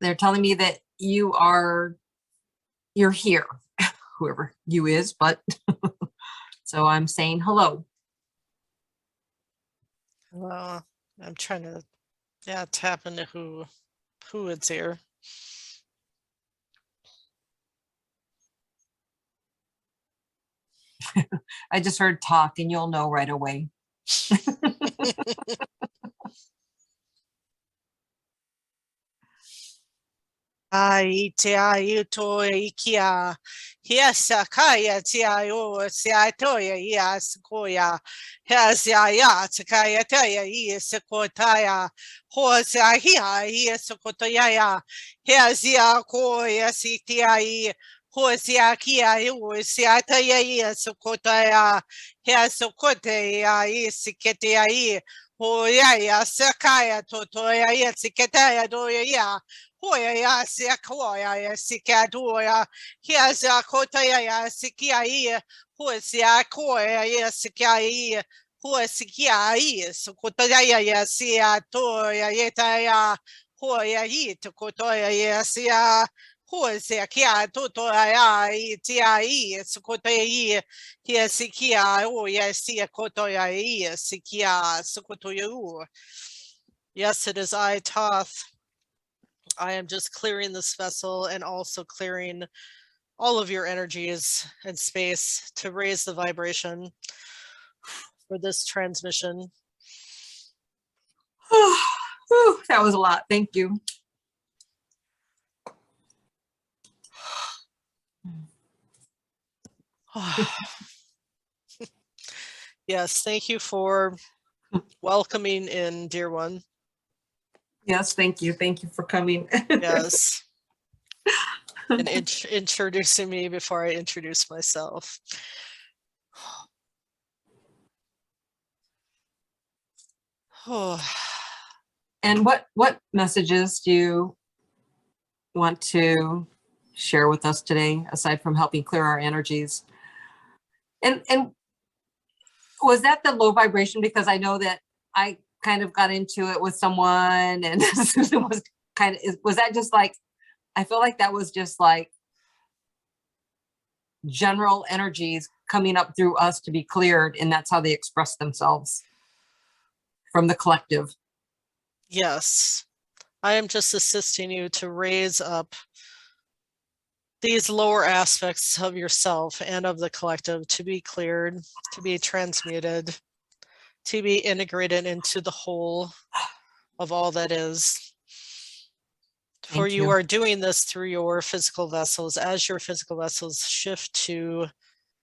they're telling me that you're here, whoever you is, but so I'm saying hello. Well, I'm trying to, tap into who it's here. I just heard talk and you'll know right away. Ai te ai to ikia hiasa kaya te ai o se ai toya ia sequoia has ya takaya taya ia sequoia ho se ai ia sequoia has ya koya si te ai ho se akia o se ai taya ia sequoia has sequoia ia sikete ai ho ya sakaya to toya ia sikete doya ia Hoya ya sequoia ya sikadoya here's a kotaya ya sikia who is ya koya ya sikia who is sikia so kotaya ya sia toya yeta hoya yit kotoya ya sia who is ya kia totoya ya itia so kotaya ya sikia oh ya sia kotoya ya sikia so kotoya. Yes, it is I, Thoth. I am just clearing this vessel and also clearing all of your energies and space to raise the vibration for this transmission. That was a lot. Thank you. Yes, thank you for welcoming in, dear one. Yes, thank you. Thank you for coming. Yes. And introducing me before I introduce myself. And what messages do you want to share with us today, aside from helping clear our energies? And was that the low vibration? Because I know that I kind of got into it with someone, and Susan was kind of, was that just like, I feel like that was just like general energies coming up through us to be cleared, and that's how they express themselves from the collective. Yes, I am just assisting you to raise up these lower aspects of yourself and of the collective to be cleared, to be transmuted, to be integrated into the whole of all that is. For you are doing this through your physical vessels. As your physical vessels shift to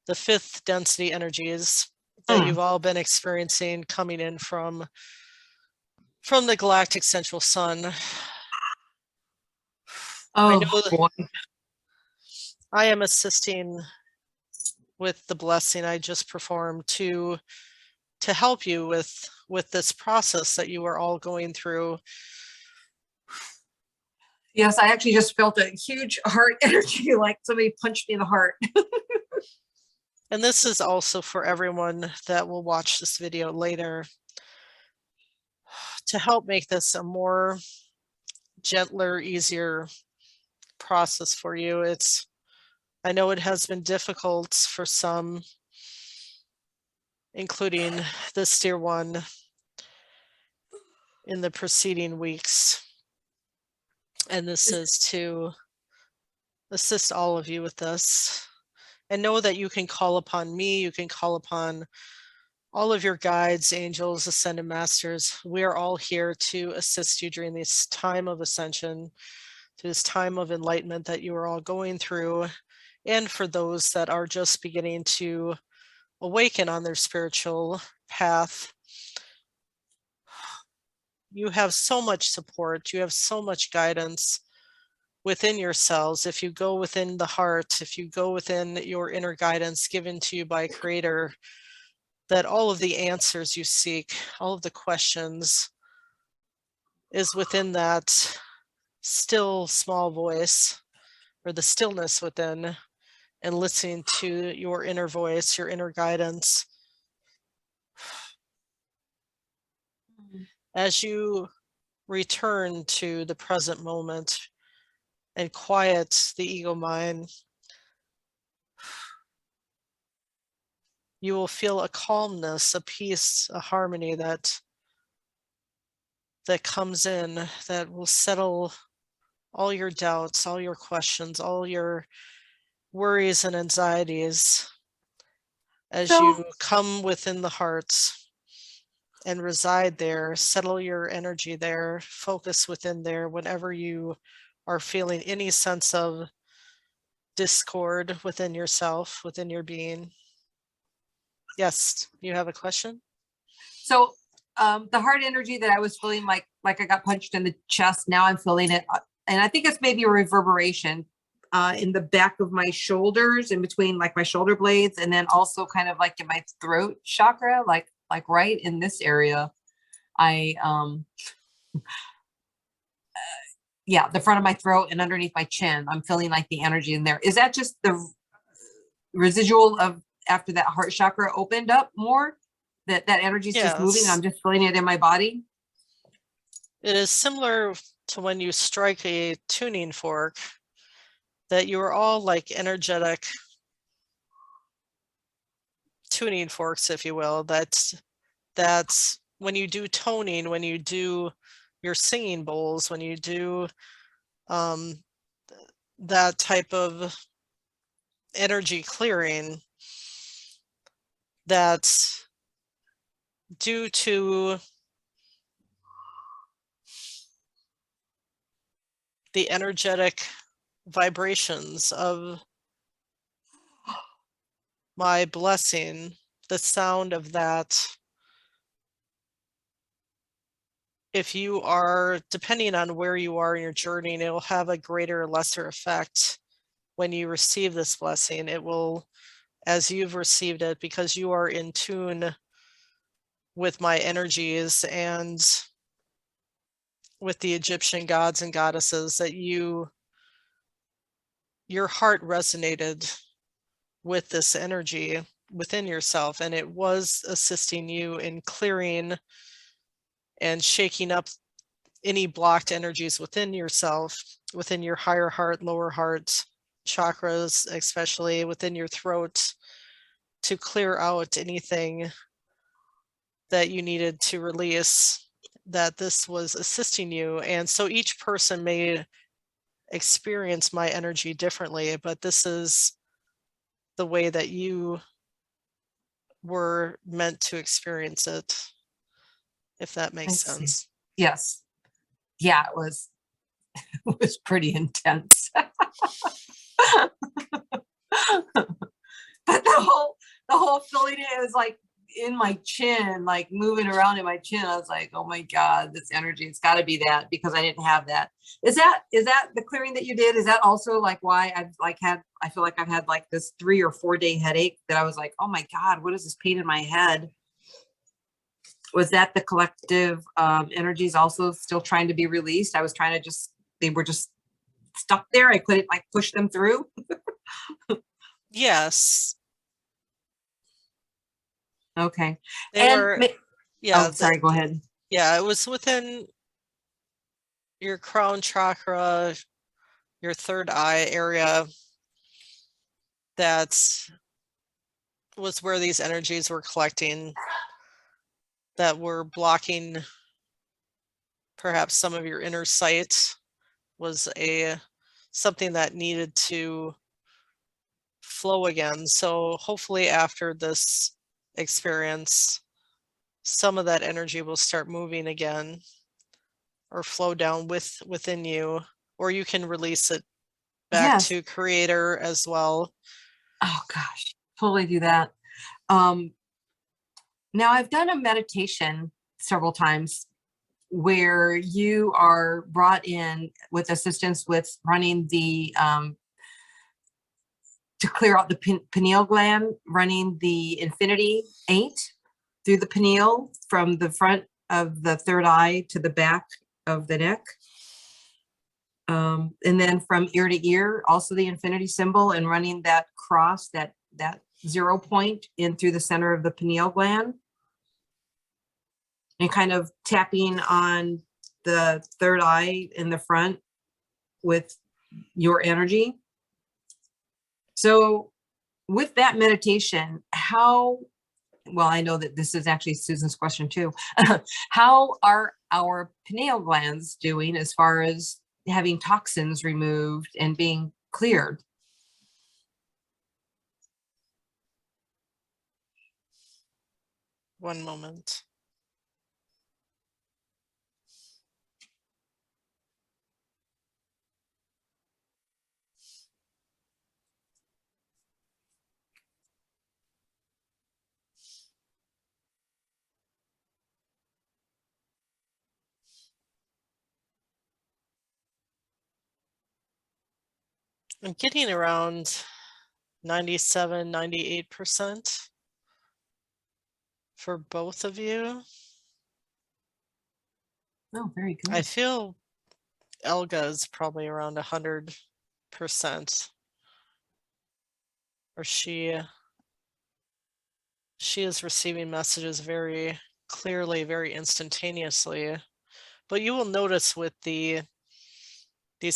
the fifth density energies that you've all been experiencing coming in from the galactic central sun. Oh, I am assisting with the blessing I just performed to help you with this process that you are all going through. Yes, I actually just felt a huge heart energy, like somebody punched me in the heart. And this is also for everyone that will watch this video later, to help make this a more gentler, easier process for you. I know it has been difficult for some, including this dear one, in the preceding weeks. And this is to assist all of you with this. And know that you can call upon me, you can call upon all of your guides, angels, ascended masters. We are all here to assist you during this time of ascension, this time of enlightenment that you are all going through. And for those that are just beginning to awaken on their spiritual path, you have so much support, you have so much guidance within yourselves. If you go within the heart, if you go within your inner guidance given to you by Creator, that all of the answers you seek, all of the questions, is within that still small voice, or the stillness within, and listening to your inner voice, your inner guidance. As you return to the present moment, and quiet the ego mind, you will feel a calmness, a peace, a harmony that comes in, that will settle all your doubts, all your questions, all your worries and anxieties as So, you come within the heart and reside there, settle your energy there, focus within there whenever you are feeling any sense of discord within yourself, within your being. Yes, you have a question? so the heart energy that I was feeling like I got punched in the chest, now I'm feeling it. And I think it's maybe a reverberation in the back of my shoulders, in between like my shoulder blades, and then also kind of like in my throat chakra, like right in this area. I yeah, the front of my throat and underneath my chin, I'm feeling like the energy in there. Is that just the residual of after that heart chakra opened up more? That energy is just moving. Yes. I'm just feeling it in my body. It is similar to when you strike a tuning fork, that you are all like energetic tuning forks, if you will. That's when you do toning, when you do your singing bowls, when you do that type of energy clearing, that's due to the energetic vibrations of my blessing, the sound of that. If you are, depending on where you are in your journey, it will have a greater or lesser effect when you receive this blessing. It will, as you've received it, because you are in tune with my energies and with the Egyptian gods and goddesses, that your heart resonated with this energy within yourself, and it was assisting you in clearing and shaking up any blocked energies within yourself, within your higher heart, lower heart chakras, especially within your throat, to clear out anything that you needed to release, that this was assisting you. And so each person may experience my energy differently, but this is the way that you were meant to experience it, if that makes sense. Yes. Yeah, it was it was pretty intense. But the whole feeling, it was like in my chin, like moving around in my chin. I was like, oh my God, this energy, it's got to be that, because I didn't have that. Is that the clearing that you did? Is that also like why I feel like I've had like this 3 or 4 day headache, that I was like, oh my God, what is this pain in my head? Was that the collective energies also still trying to be released? I was trying to they were just stuck there. I couldn't like push them through. Yes. Okay. They were, yeah. Oh, sorry, go ahead. Yeah, it was within your crown chakra, your third eye area. That was where these energies were collecting, that were blocking perhaps some of your inner sight, was something that needed to flow again. So hopefully after this experience, some of that energy will start moving again, or flow down within you, or you can release it back Yes. to creator as well. Oh gosh, totally do that. Now I've done a meditation several times where you are brought in with assistance with running the to clear out the pineal gland, running the infinity 8 through the pineal from the front of the third eye to the back of the neck. And then from ear to ear, also the infinity symbol, and running that cross, that 0 point in through the center of the pineal gland, and kind of tapping on the third eye in the front with your energy. So with that meditation, how, well, I know that this is actually Susan's question too. How are our pineal glands doing as far as having toxins removed and being cleared? One moment. I'm getting around 97, 98% for both of you. Oh, very good. I feel Elga is probably around 100%, or she is receiving messages very clearly, very instantaneously. But you will notice with these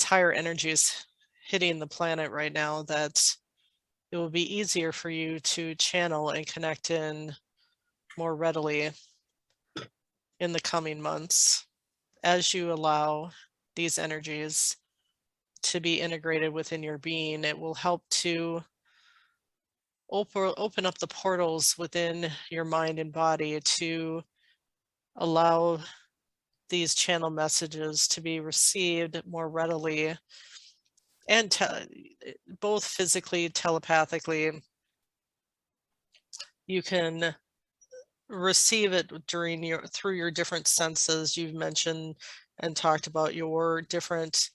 higher energies hitting the planet right now that it will be easier for you to channel and connect in more readily in the coming months as you allow these energies to be integrated within your being. It will help to open up the portals within your mind and body to allow these channel messages to be received more readily, and both physically, telepathically. You can receive it through your different senses. You've mentioned and talked about your different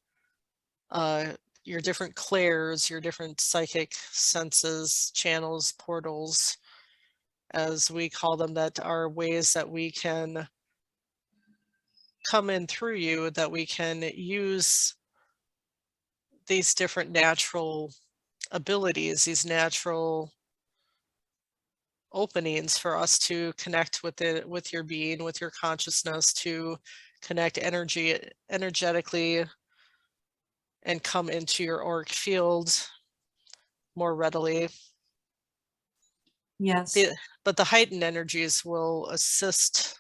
clairs, your different psychic senses, channels, portals, as we call them, that are ways that we can come in through you, that we can use these different natural abilities, these natural openings for us to connect with your being, with your consciousness, to connect energetically and come into your auric field more readily. Yes. But the heightened energies will assist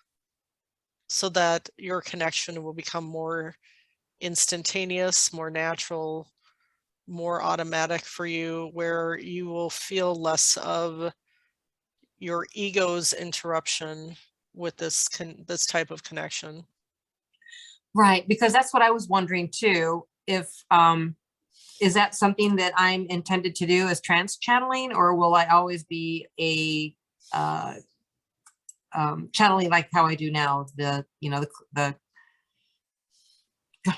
so that your connection will become more instantaneous, more natural, more automatic for you, where you will feel less of your ego's interruption with this type of connection. Right, because that's what I was wondering too. If is that something that I'm intended to do as trance channeling, or will I always be a channeling like how I do now? The oh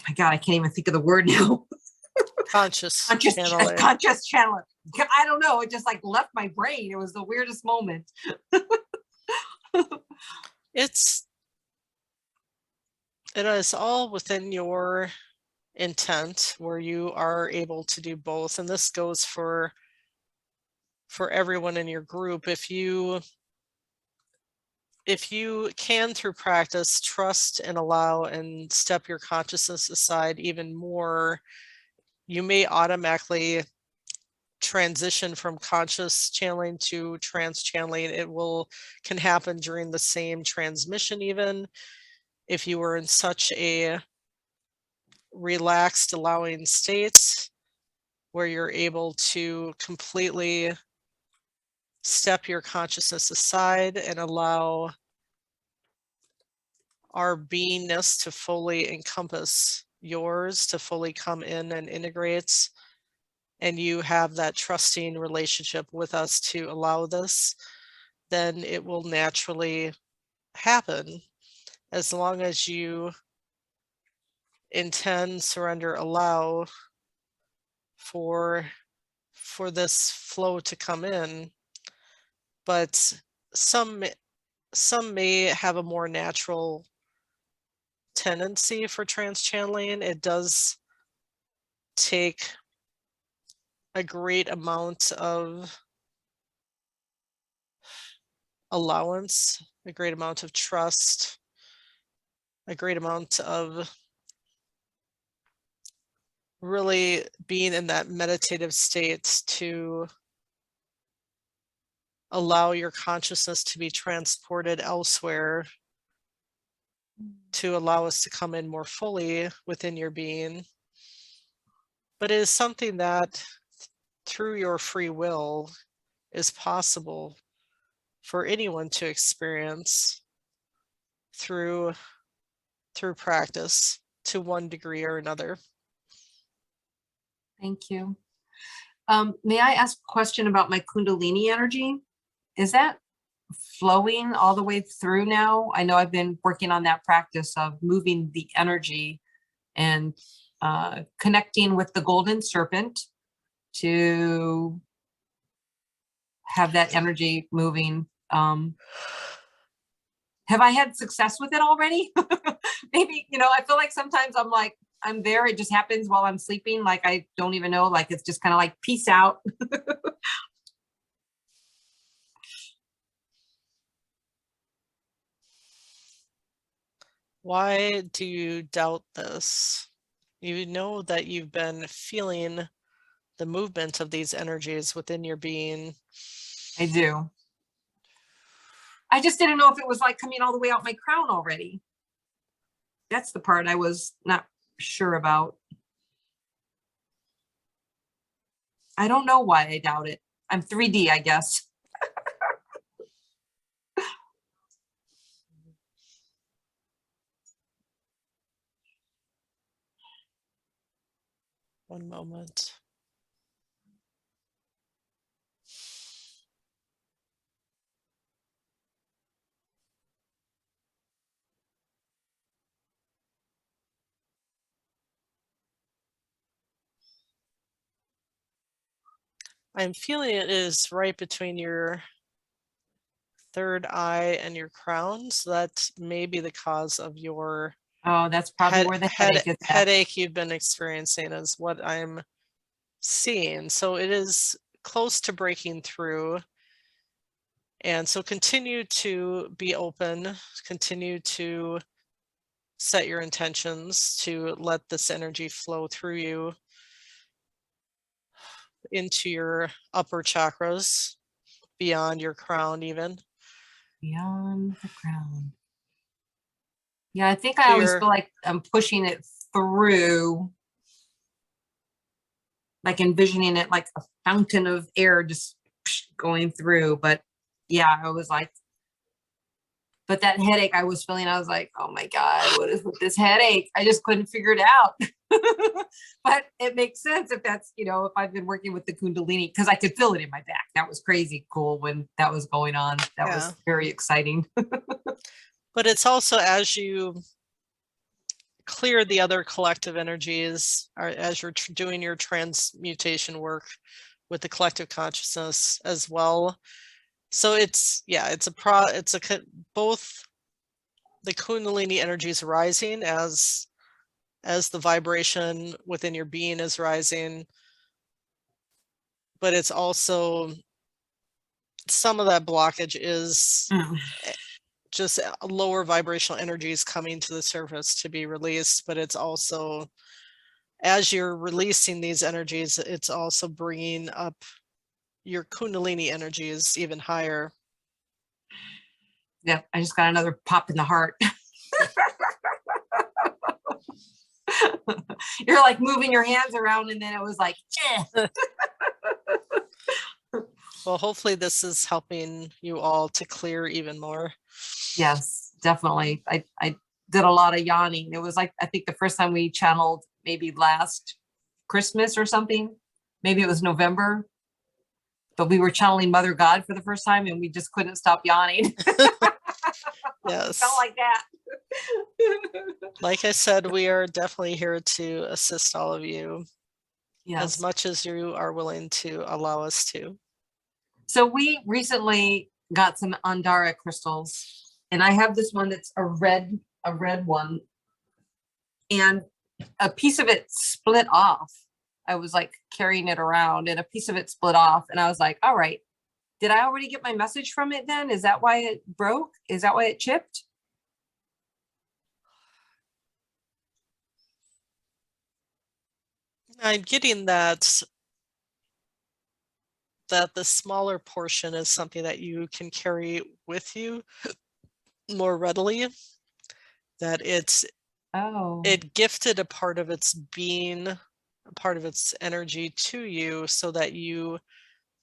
my God, I can't even think of the word now. Conscious channeling. Conscious channeling. I don't know. It just like left my brain. It was the weirdest moment. It is all within your intent, where you are able to do both, and this goes for everyone in your group. If you can, through practice, trust and allow and step your consciousness aside even more, you may automatically transition from conscious channeling to trance channeling. It can happen during the same transmission, even if you were in such a relaxed, allowing state where you're able to completely step your consciousness aside and allow our beingness to fully encompass yours, to fully come in and integrate, and you have that trusting relationship with us to allow this, then it will naturally happen, as long as you intend, surrender, allow for this flow to come in. But some may have a more natural tendency for trance channeling. It does take a great amount of allowance, a great amount of trust, a great amount of really being in that meditative state to allow your consciousness to be transported elsewhere, to allow us to come in more fully within your being. But it is something that through your free will is possible for anyone to experience through practice to one degree or another. Thank you. May I ask a question about my Kundalini energy? Is that flowing all the way through now? I know I've been working on that practice of moving the energy and connecting with the golden serpent to have that energy moving. Have I had success with it already? Maybe, you know, I feel like sometimes I'm like, I'm there, it just happens while I'm sleeping. Like, I don't even know, like, it's just kind of like, peace out. Why do you doubt this? You know that you've been feeling the movement of these energies within your being. I do. I just didn't know if it was like coming all the way out my crown already. That's the part I was not sure about. I don't know why I doubt it. I'm 3D, I guess. One moment. I'm feeling it is right between your third eye and your crown, so that may be the cause of your Oh, that's probably where the headache is at. headache you've been experiencing is what I'm seeing. So it is close to breaking through. And so continue to be open, continue to set your intentions to let this energy flow through you into your upper chakras, beyond your crown even. Beyond the crown. Yeah, I think I always feel like I'm pushing it through, like envisioning it like a fountain of air just going through. But yeah, I was like, but that headache I was feeling, I was like, oh my God, what is with this headache? I just couldn't figure it out. But it makes sense if that's, you know, if I've been working with the Kundalini, because I could feel it in my back. That was crazy cool when that was going on. That was very exciting. But it's also as you clear the other collective energies, or as you're doing your transmutation work with the collective consciousness as well. So it's, yeah, it's both the Kundalini energies rising as the vibration within your being is rising, but it's also some of that blockage is just lower vibrational energies coming to the surface to be released. But it's also, as you're releasing these energies, it's also bringing up your Kundalini energies even higher. Yeah, I just got another pop in the heart. You're like moving your hands around and then it was like, Well, hopefully this is helping you all to clear even more. Yes, definitely. I did a lot of yawning. It was like, I think the first time we channeled maybe last Christmas or something. Maybe it was November. But we were channeling Mother God for the first time and we just couldn't stop yawning. Yes. Felt like that. Like I said, we are definitely here to assist all of you. Yes. As much as you are willing to allow us to. So we recently got some Andara crystals, and I have this one that's a red one, and a piece of it split off. I was like carrying it around and a piece of it split off, and I was like, all right, did I already get my message from it then? Is that why it broke? Is that why it chipped? I'm getting that the smaller portion is something that you can carry with you more readily, that Oh, it gifted a part of its being, a part of its energy to you so that you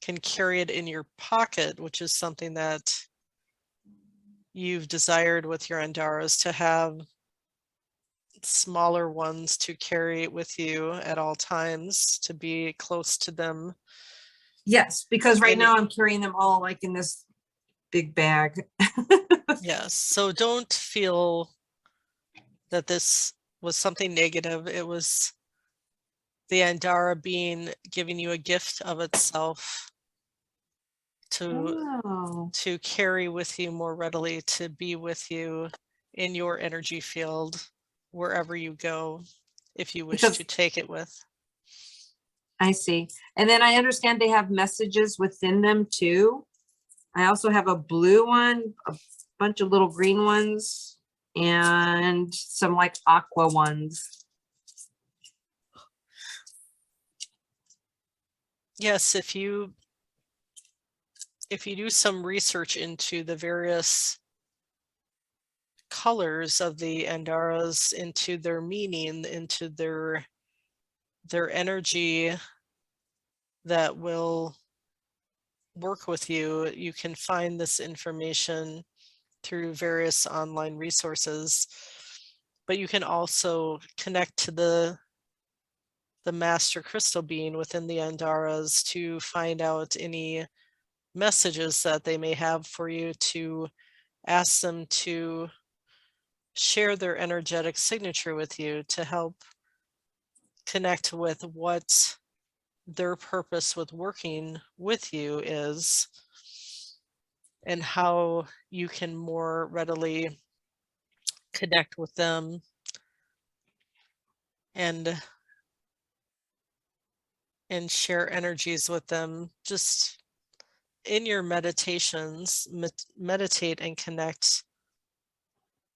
can carry it in your pocket, which is something that you've desired with your Andaras, to have smaller ones to carry with you at all times, to be close to them. yes, because right And now I'm carrying them all like in this big bag. yes, so don't feel that this was something negative. It was the Andara being giving you a gift of itself to Oh, to carry with you more readily, to be with you in your energy field wherever you go, if you wish to because take it with. I see. And then I understand they have messages within them too. I also have a blue one, a bunch of little green ones, and some like aqua ones. Yes, if you do some research into the various colors of the Andaras, into their meaning, into their energy that will work with you, you can find this information through various online resources. But you can also connect to the master crystal being within the Andaras to find out any messages that they may have for you, to ask them to share their energetic signature with you, to help connect with what their purpose with working with you is, and how you can more readily connect with them and share energies with them. Just in your meditations, meditate and connect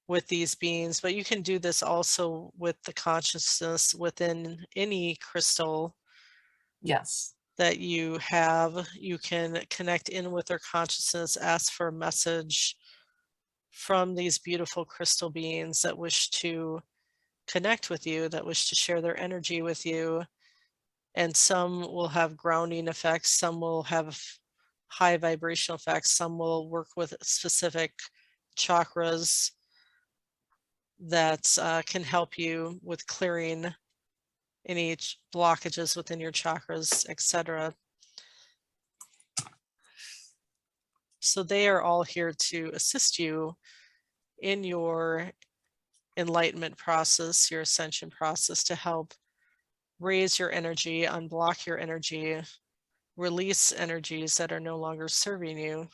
with these beings. But you can do this also with the consciousness within any crystal Yes. that you have. You can connect in with their consciousness, ask for a message from these beautiful crystal beings that wish to connect with you, that wish to share their energy with you. And some will have grounding effects, some will have high vibrational effects, some will work with specific chakras that can help you with clearing any blockages within your chakras, etc. So they are all here to assist you in your enlightenment process, your ascension process, to help raise your energy, unblock your energy, release energies that are no longer serving you.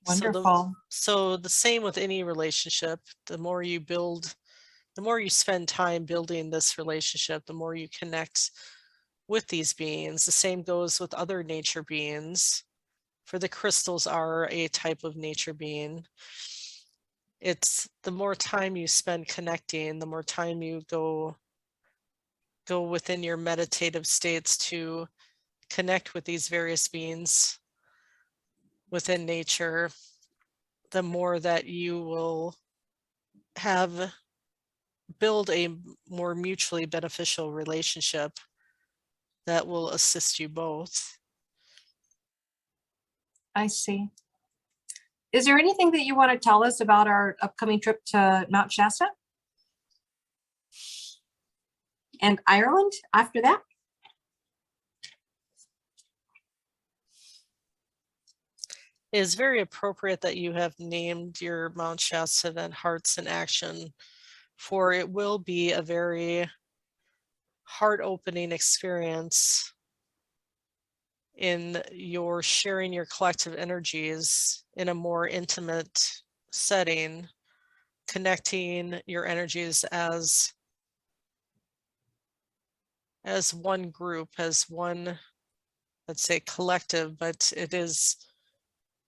Wonderful. So the same with any relationship. The more you build, the more you spend time building this relationship, the more you connect with these beings. The same goes with other nature beings, for the crystals are a type of nature being. It's the more time you spend connecting, the more time you go within your meditative states to connect with these various beings within nature, the more that you will build a more mutually beneficial relationship that will assist you both. I see. Is there anything that you want to tell us about our upcoming trip to Mount Shasta and Ireland after that? It is very appropriate that you have named your Mount Shasta event Hearts in Action, for it will be a very heart-opening experience in your sharing your collective energies in a more intimate setting, connecting your energies as one group, as one, let's say, collective, but it is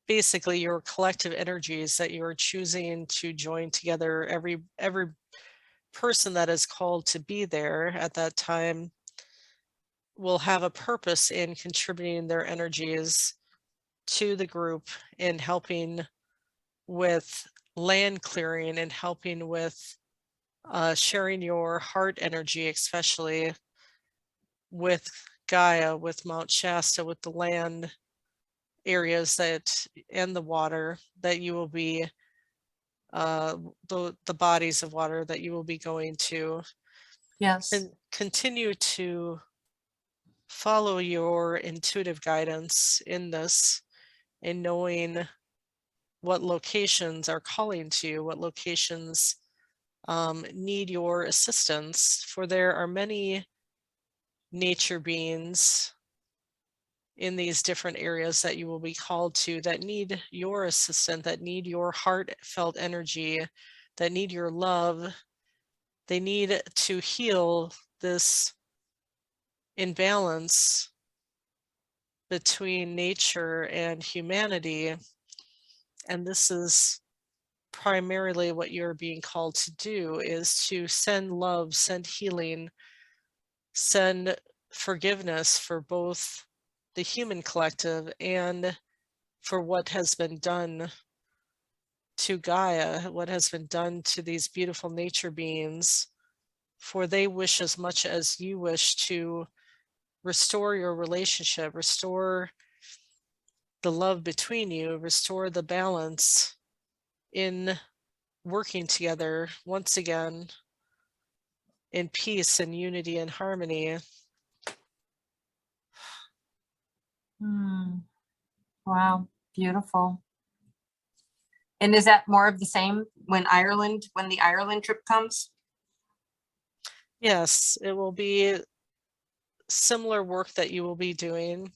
basically your collective energies that you are choosing to join together. Every person that is called to be there at that time will have a purpose in contributing their energies to the group, in helping with land clearing and helping with sharing your heart energy, especially with Gaia, with Mount Shasta, with the land areas that and the water that you will be the bodies of water that you will be going to. Yes. And continue to follow your intuitive guidance in this, in knowing what locations are calling to you, what locations need your assistance, for there are many nature beings in these different areas that you will be called to that need your assistance, that need your heartfelt energy, that need your love. They need to heal this imbalance between nature and humanity. And this is primarily what you're being called to do, is to send love, send healing, send forgiveness for both the human collective and for what has been done to Gaia, what has been done to these beautiful nature beings, for they wish as much as you wish to restore your relationship, restore the love between you, restore the balance in working together once again in peace and unity and harmony. Wow, beautiful. And is that more of the same when the Ireland trip comes? Yes, it will be similar work that you will be doing.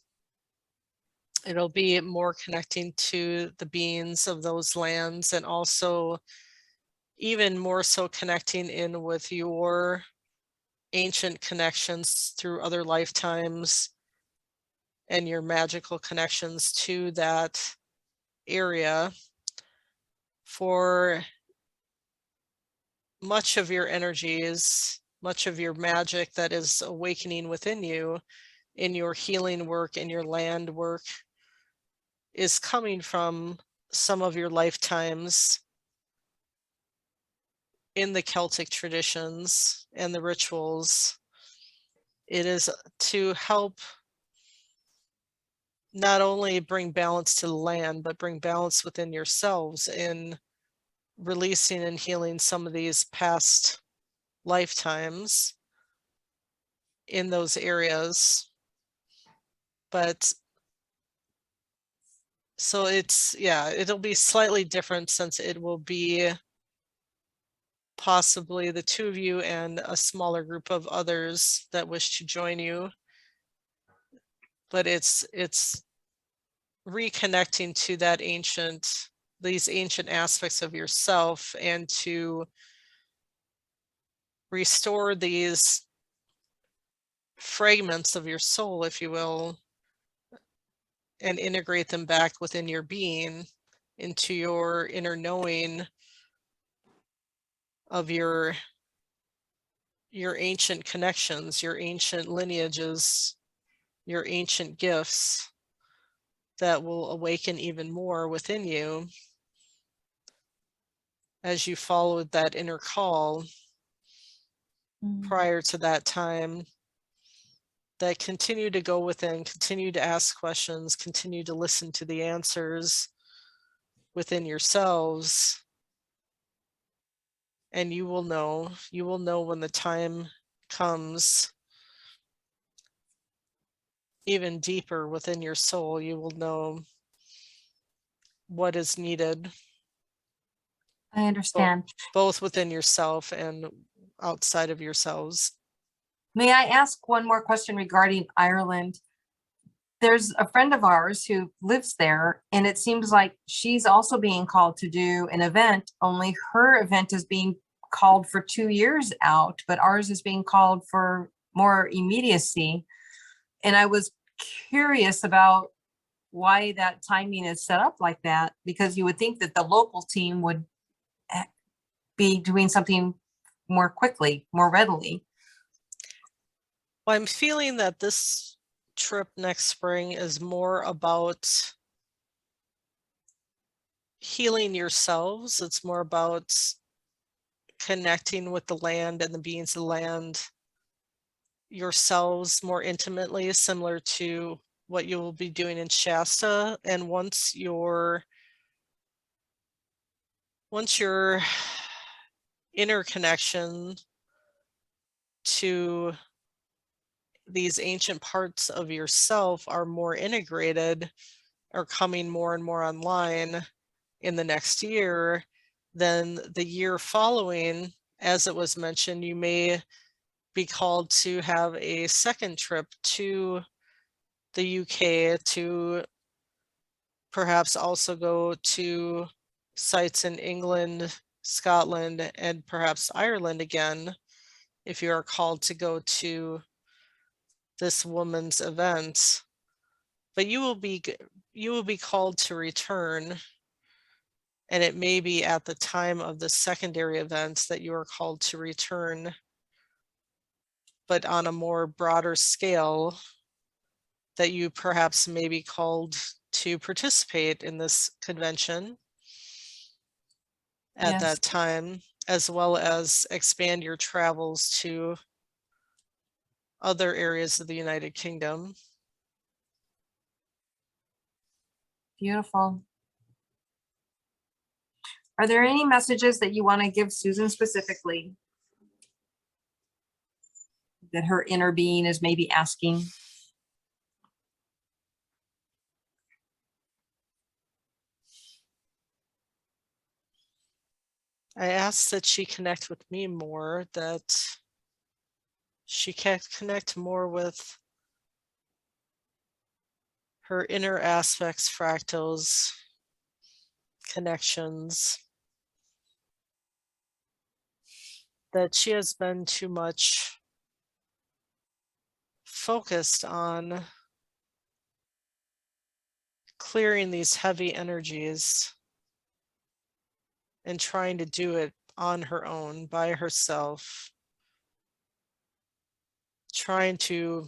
It'll be more connecting to the beings of those lands, and also even more so connecting in with your ancient connections through other lifetimes and your magical connections to that area. For much of your energies, much of your magic that is awakening within you in your healing work and your land work is coming from some of your lifetimes in the Celtic traditions and the rituals. It is to help not only bring balance to the land, but bring balance within yourselves in releasing and healing some of these past lifetimes in those areas. But so it's, yeah, it'll be slightly different, since it will be possibly the two of you and a smaller group of others that wish to join you. But it's reconnecting to that these ancient aspects of yourself, and to restore these fragments of your soul, if you will, and integrate them back within your being, into your inner knowing of your ancient connections, your ancient lineages, your ancient gifts that will awaken even more within you as you followed that inner call prior to that time. That continue to go within, continue to ask questions, continue to listen to the answers within yourselves, and you will know when the time comes. Even deeper within your soul, you will know what is needed. I understand. Both within yourself and outside of yourselves. May I ask one more question regarding Ireland? There's a friend of ours who lives there, and it seems like she's also being called to do an event, only her event is being called for 2 years out, but ours is being called for more immediacy. And I was curious about why that timing is set up like that, because you would think that the local team would be doing something more quickly, more readily. Well, I'm feeling that this trip next spring is more about healing yourselves. It's more about connecting with the land and the beings of the land yourselves more intimately, similar to what you will be doing in Shasta. And once your interconnection to these ancient parts of yourself are more integrated, are coming more and more online in the next year, then the year following, as it was mentioned, you may be called to have a second trip to the UK to perhaps also go to sites in England, Scotland, and perhaps Ireland again, if you are called to go to this woman's event. But you will be called to return, and it may be at the time of the secondary events that you are called to return, but on a more broader scale, that you perhaps may be called to participate in this convention at Yes. that time, as well as expand your travels to other areas of the United Kingdom. Beautiful. Are there any messages that you want to give Susan specifically that her inner being is maybe asking? I ask that she connect with me more, that she can connect more with her inner aspects, fractals, connections, that she has been too much focused on clearing these heavy energies and trying to do it on her own, by herself, trying to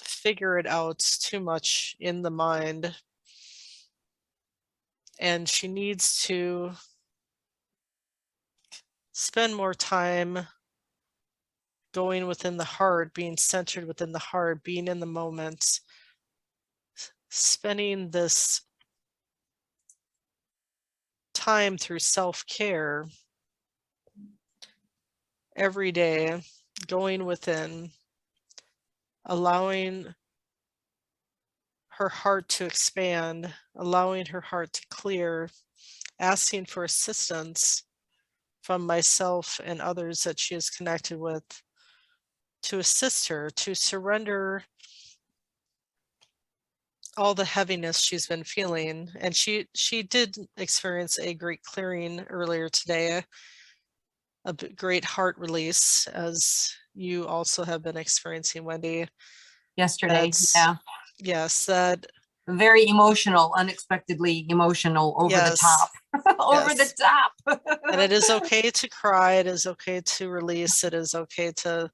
figure it out too much in the mind. And she needs to spend more time going within the heart, being centered within the heart, being in the moment, spending this time through self-care every day, going within, allowing her heart to expand, allowing her heart to clear, asking for assistance from myself and others that she is connected with to assist her, to surrender all the heaviness she's been feeling. And she did experience a great clearing earlier today, a great heart release, as you also have been experiencing, Wendy. Yesterday, yeah. Yes, that very emotional, unexpectedly emotional, over the top. Over the top. And it is okay to cry. It is okay to release. It is okay to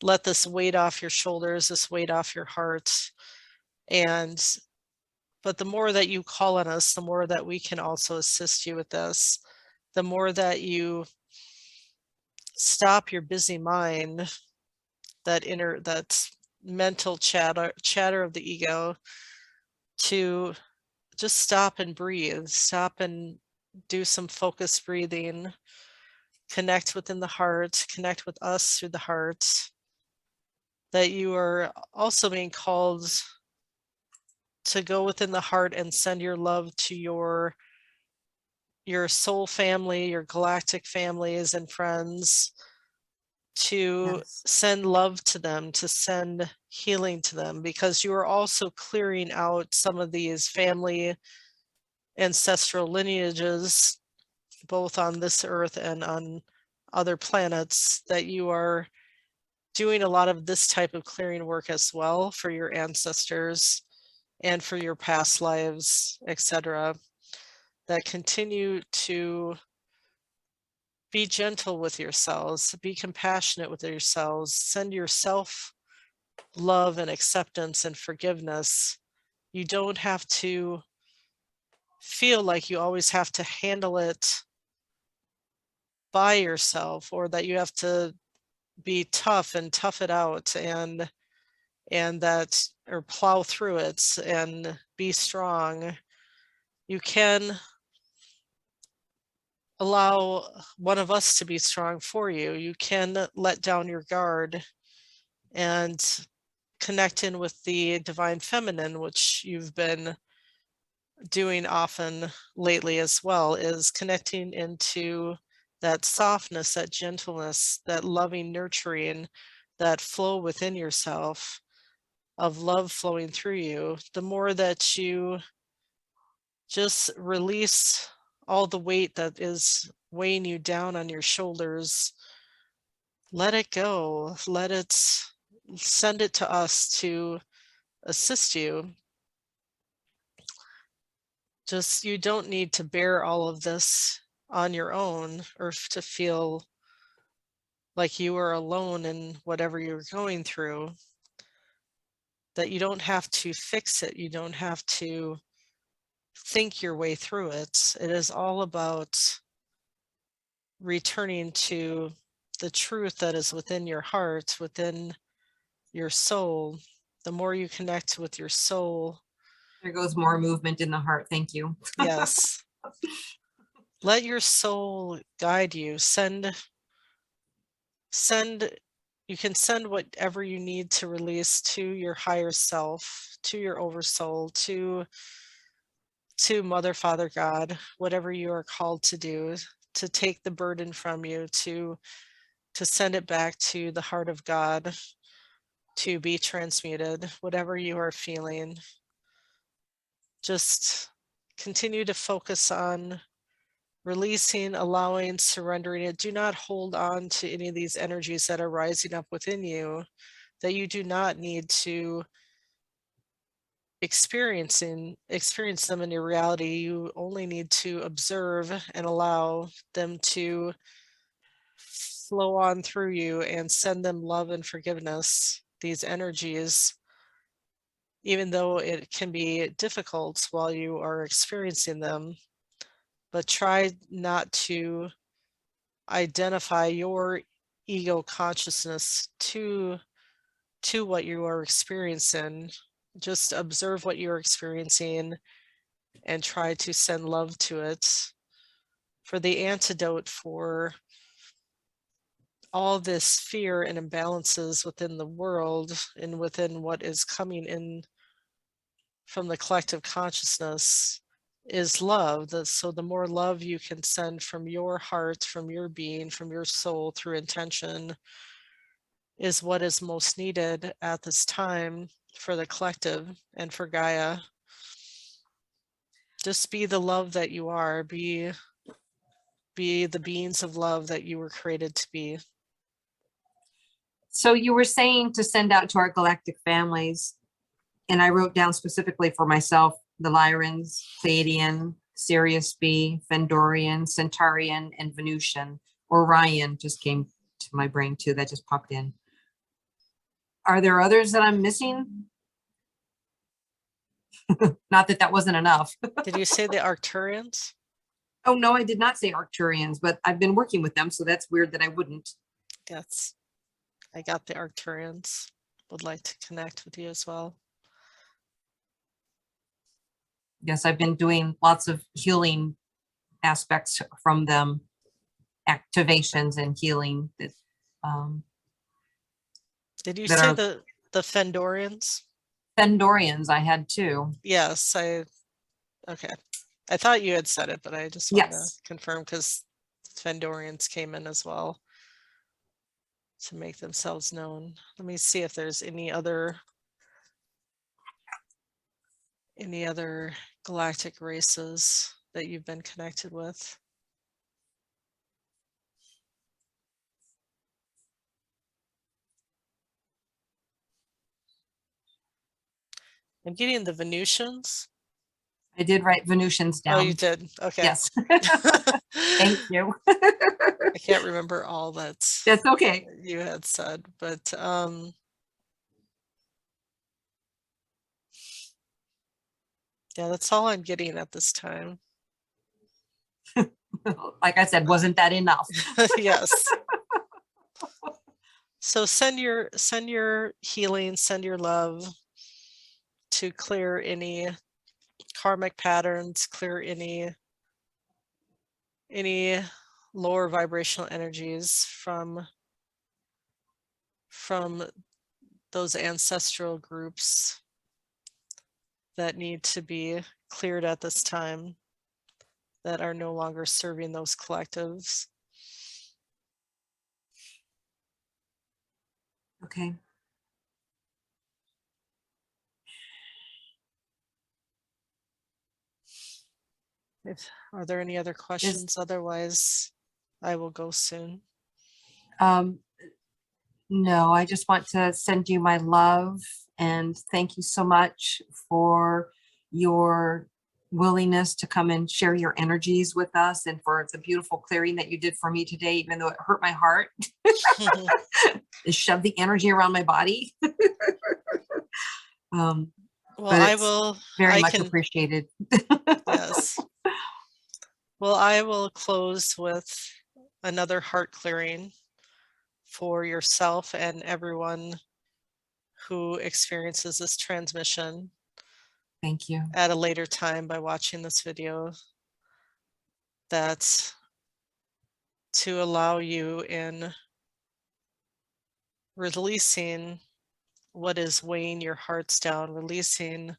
let this weight off your shoulders, this weight off your heart. But the more that you call on us, the more that we can also assist you with this. The more that you stop your busy mind, that mental chatter of the ego, to just stop and breathe, stop and do some focused breathing, connect within the heart, connect with us through the heart, that you are also being called to go within the heart and send your love to your soul family, your galactic families and friends, to send love to them, to send healing to them, because you are also clearing out some of these family ancestral lineages, both on this earth and on other planets, that you are doing a lot of this type of clearing work as well for your ancestors and for your past lives, etc., that continue to Be gentle with yourselves, be compassionate with yourselves, send yourself love and acceptance and forgiveness. You don't have to feel like you always have to handle it by yourself, or that you have to be tough and tough it out and that, or plow through it and be strong. You can allow one of us to be strong for you. You can let down your guard and connect in with the divine feminine, which you've been doing often lately as well, is connecting into that softness, that gentleness, that loving nurturing, that flow within yourself of love flowing through you. The more that you just release all the weight that is weighing you down on your shoulders, let it go, send it to us to assist you. Just, you don't need to bear all of this on your own, or to feel like you are alone in whatever you're going through, that you don't have to fix it. You don't have to think your way through it. It is all about returning to the truth that is within your heart, within your soul. The more you connect with your soul. There goes more movement in the heart. Thank you. Yes. Let your soul guide you. You can send whatever you need to release to your higher self, to your oversoul, to Mother, Father, God, whatever you are called to do, to take the burden from you, to send it back to the heart of God, to be transmuted, whatever you are feeling. Just continue to focus on releasing, allowing, surrendering it. Do not hold on to any of these energies that are rising up within you, that you do not need to experience them in your reality. You only need to observe and allow them to flow on through you and send them love and forgiveness, these energies, even though it can be difficult while you are experiencing them. But try not to identify your ego consciousness to what you are experiencing. Just observe what you're experiencing and try to send love to it. For the antidote for all this fear and imbalances within the world and within what is coming in from the collective consciousness is love. So the more love you can send from your heart, from your being, from your soul through intention, is what is most needed at this time for the collective and for Gaia. Just be the love that you are. Be the beings of love that you were created to be. So you were saying to send out to our galactic families, and I wrote down specifically for myself, the Lyrans, Pleiadian, Sirius B, Fendorian, Centaurian, and Venusian. Orion just came to my brain too, that just popped in. Are there others that I'm missing? Not that wasn't enough. Did you say the Arcturians? Oh, no, I did not say Arcturians, but I've been working with them, so that's weird that I wouldn't. Yes, I got the Arcturians. Would like to connect with you as well. Yes, I've been doing lots of healing aspects from them, activations and healing. Did you that say are the Fendorians? Fendorians I had too. Yes, okay. I thought you had said it, but I just want to confirm, because Fendorians came in as well to make themselves known. Let me see if there's any other galactic races that you've been connected with. I'm getting the Venusians. I did write Venusians down. Oh, you did? Okay. Yes. Thank you. I can't remember all that's okay. you had said, but yeah, that's all I'm getting at this time. Like I said, wasn't that enough? Yes. So send your healing, send your love to clear any karmic patterns, clear any lower vibrational energies from those ancestral groups that need to be cleared at this time, that are no longer serving those collectives. Okay. Are there any other questions? Otherwise, I will go soon. No, I just want to send you my love and thank you so much for your willingness to come and share your energies with us, and for the beautiful clearing that you did for me today, even though it hurt my heart. It shoved the energy around my body. Well, I will very much appreciated. Yes. Well, I will close with another heart clearing for yourself and everyone who experiences this transmission. Thank you. At a later time by watching this video. That's to allow you in releasing what is weighing your hearts down, releasing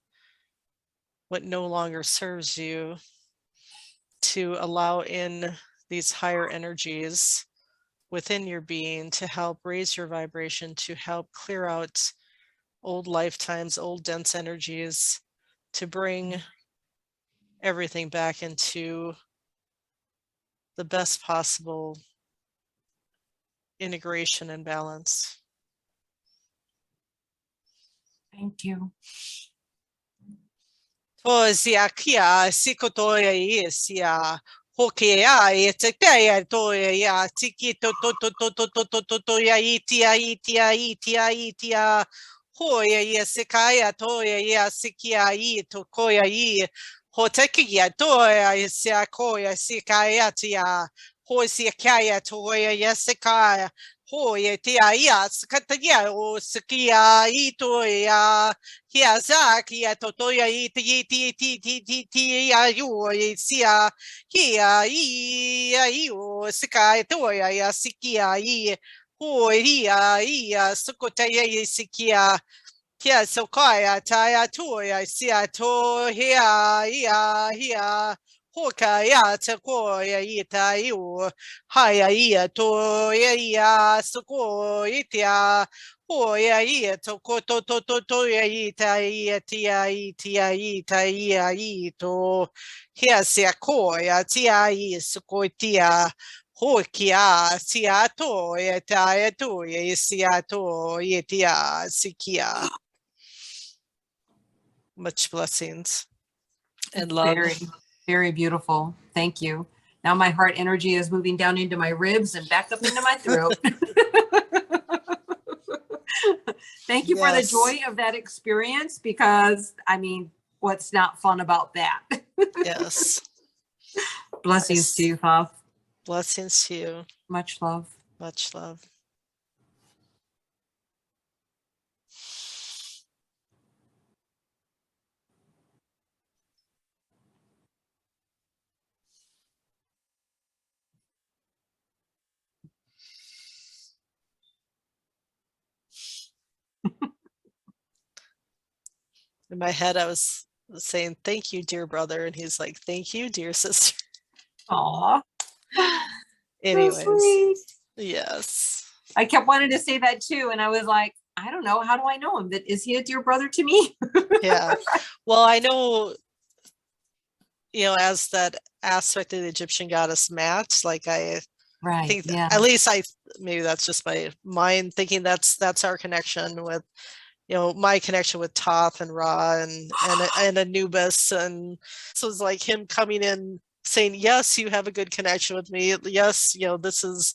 what no longer serves you, to allow in these higher energies within your being to help raise your vibration, to help clear out old lifetimes, old dense energies, to bring everything back into the best possible integration and balance. Thank you. Sia kia sikotoya isia hokea e te kea toya ya tiki to ya itia hoya ya sikaya toya ya sikia I to koya I hotekia toya sia koya sikaya tia hosia kaya toya ya sikaya hoya tia ya skatagia o sikia ito ya Kia zakia totoya iti ya yu sia kia I o sika toya ya sikia I hoia ia sukotaya sikia kia sokaya taya toya sia to hia hoka ya takoya ita yu haya ia to ya suko itia hoya ia to ya ita ia to hia sia koya tia I suko tia hokia sia to ya taya to ya sia to itia sikia. Much blessings and love. Very, very beautiful. Thank you. Now my heart energy is moving down into my ribs and back up into my throat. Thank you for the joy of that experience, because I mean, what's not fun about that? Yes. Blessings to you, Thoth. Blessings to you. Much love. Much love. In my head, I was saying, thank you, dear brother. And he's like, thank you, dear sister. Aw. Anyways, so yes. I kept wanting to say that too. And I was like, I don't know. How do I know him? That is he a dear brother to me? Yeah. Well, I know, as that aspect of the Egyptian goddess Mat, like I think that, at least maybe that's just my mind thinking that's our connection with, my connection with Thoth and Ra and Anubis. And so it's like him coming in saying, yes, you have a good connection with me. Yes, you know, this is,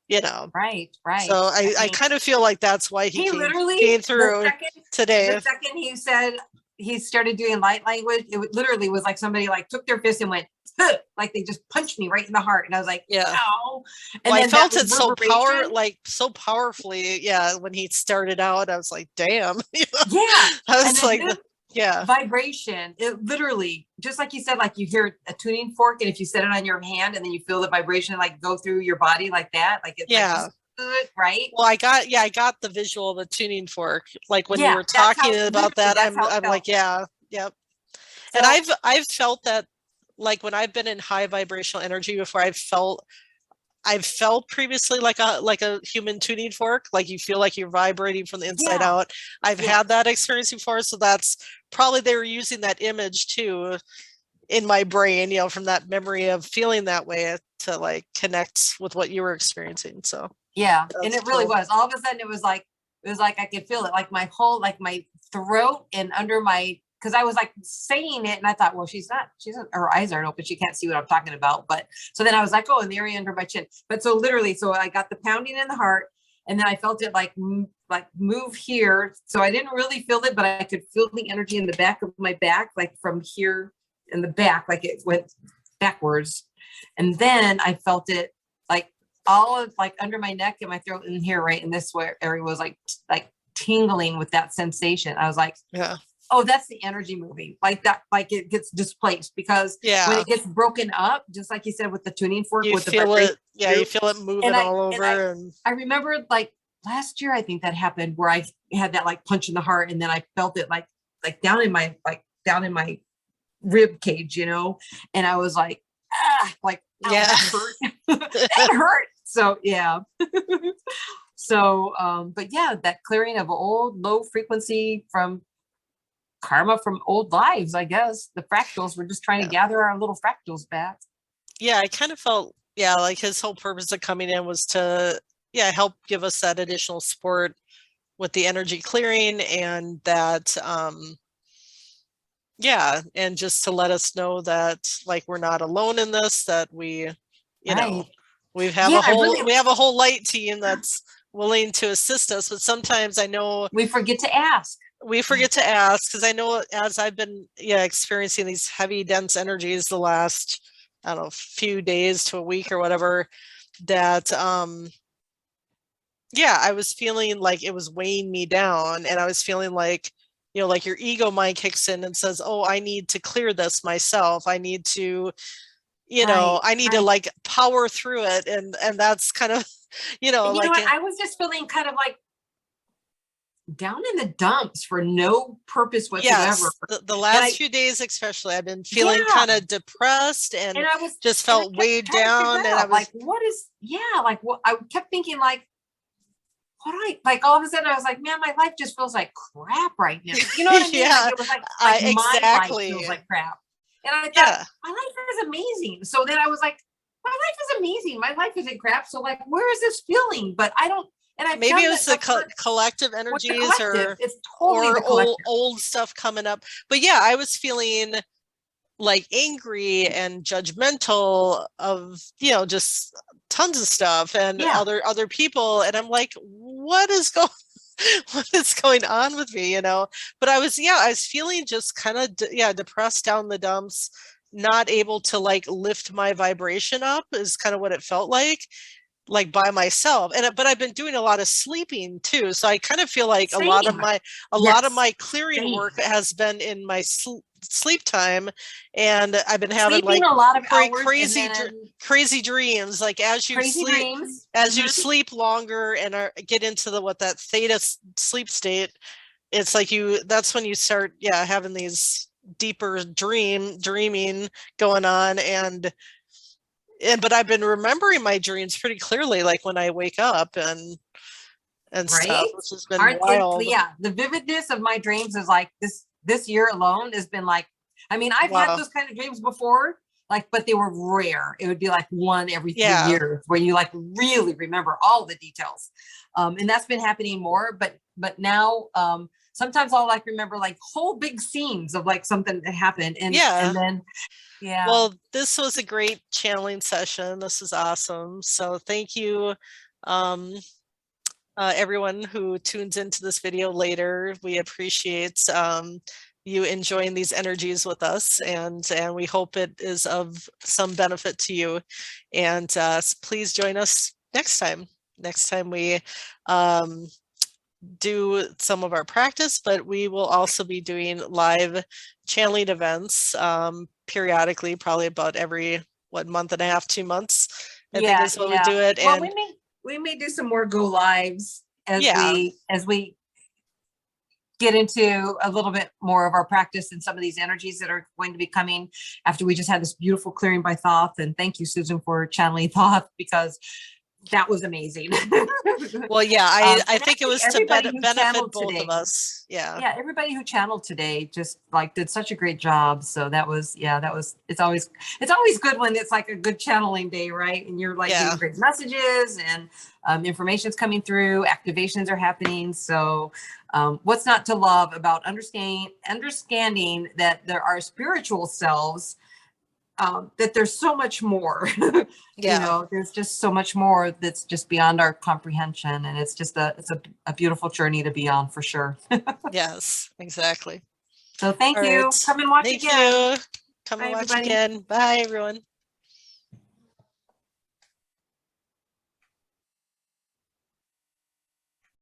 you know. Right. So I kind of feel like that's why he literally came through today. The second he said he started doing light language, literally was like somebody like took their fist and went, "Huh," like they just punched me right in the heart. And I was like, yeah. ow. And well, then I felt it so powerfully. Yeah. When he started out, I was like, damn. You know? Yeah. I was like, yeah. Vibration. It literally, just like you said, like you hear a tuning fork, and if you set it on your hand and then you feel the vibration like go through your body like that, like it's yeah. like good, right? Well, I got the visual of the tuning fork. Like when you were talking about that, I'm like, yeah, yep. So, and I've felt that, like when I've been in high vibrational energy before, I've felt previously like a human tuning fork, like you feel like you're vibrating from the inside out. I've had that experience before, so that's probably they were using that image too in my brain, you know, from that memory of feeling that way to like connect with what you were experiencing. So yeah, and it really was. All of a sudden, it was like I could feel it, like my whole, like my throat and under my, because I was like saying it, and I thought, well, she's not, her eyes aren't open, she can't see what I'm talking about. But so then I was like, oh, in the area under my chin. But so literally, so I got the pounding in the heart, and then I felt it like move here. So I didn't really feel it, but I could feel the energy in the back of my back, like from here in the back, like it went backwards. And then I felt it like all of like under my neck and my throat in here, right in this area was like tingling with that sensation. I was like, yeah, oh, that's the energy moving like that, like it gets displaced, because when it gets broken up, just like you said with the tuning fork, you with feel the it, you feel it moving all over. And I remember like last year, I think that happened where I had that like punch in the heart, and then I felt it like down in my rib cage, you know, and I was like, like, ow, that hurt. That hurt. So yeah. So but yeah, that clearing of old low frequency from karma from old lives, I guess. The fractals, we're just trying to gather our little fractals back. Yeah, I kind of felt like his whole purpose of coming in was to help give us that additional support with the energy clearing, and that and just to let us know that like we're not alone in this, that we know we have a whole light team that's willing to assist us. But sometimes I know we forget to ask. Because I know as I've been experiencing these heavy dense energies the last, I don't know, few days to a week or whatever, that I was feeling like it was weighing me down, and I was feeling like, you know, like your ego mind kicks in and says, oh, I need to clear this myself. I need to, you know, I need to like power through it. And that's kind of, you know, like, know what? I was just feeling kind of like down in the dumps for no purpose whatsoever. Yes, the last few days especially, I've been feeling kind of depressed, and I was just felt weighed down, and I was like, what is like what I kept thinking, like, like all of a sudden I was like, man, my life just feels like crap right now. You know what I mean? Like it was like my life feels like crap. And I thought, my life is amazing. So then I was like, my life is amazing. My life isn't crap. So like, where is this feeling? But I don't. And I maybe it was the collective energies, or it's totally old stuff coming up. But yeah, I was feeling like angry and judgmental of, you know, just tons of stuff and other people, and I'm like, what is going on with me, you know? But I was feeling just kind of depressed down the dumps, not able to like lift my vibration up is kind of what it felt like by myself. But I've been doing a lot of sleeping too, so I kind of feel like a lot of my clearing work has been in my sleep time, and I've been having sleeping like a lot of crazy dreams, like as you sleep you sleep longer and get into that theta sleep state. It's like that's when you start having these deeper dreaming going on, but I've been remembering my dreams pretty clearly, like when I wake up and stuff, which has been wild. The vividness of my dreams is like this year alone has been like, I mean, I've had those kind of dreams before, like, but they were rare. It would be like one every 3 years where you like really remember all the details. And that's been happening more, but now, sometimes I'll like remember like whole big scenes of like something that happened, and Yeah. and then yeah. Well, this was a great channeling session. This is awesome. So thank you, everyone who tunes into this video later. We appreciate you enjoying these energies with us, and we hope it is of some benefit to you. And please join us next time. Next time we do some of our practice, but we will also be doing live channeling events periodically, probably about every month and a half, 2 months, I think is what we do it. Well, and we may do some more go lives as Yeah. we get into a little bit more of our practice and some of these energies that are going to be coming after we just had this beautiful clearing by Thoth. And thank you, Susan, for channeling Thoth, because that was amazing. Well, yeah, I think it was to benefit both today, of us. Yeah. Everybody who channeled today just like did such a great job. So that was, it's always good when it's like a good channeling day, right? And you're like getting great messages, and information's coming through, activations are happening. So what's not to love about understanding that there are spiritual selves, that there's so much more. You know, there's just so much more that's just beyond our comprehension, and it's just a beautiful journey to be on, for sure. Yes, exactly. So thank you. Come and watch again. Thank you. Come and watch again. Bye, everyone.